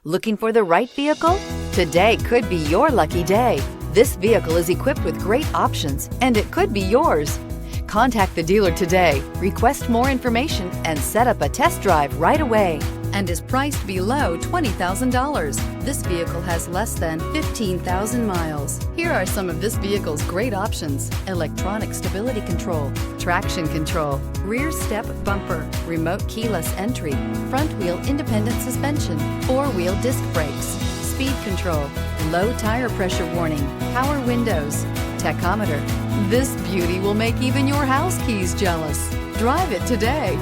Looking for the right vehicle? Today could be your lucky day. This vehicle is equipped with great options, and it could be yours. Contact the dealer today, request more information, and set up a test drive right away. And is priced below $20,000. This vehicle has less than 15,000 miles. Here are some of this vehicle's great options: electronic stability control, traction control, rear step bumper, remote keyless entry, front wheel independent suspension, four-wheel disc brakes, speed control, low tire pressure warning, power windows, tachometer. This beauty will make even your house keys jealous. Drive it today.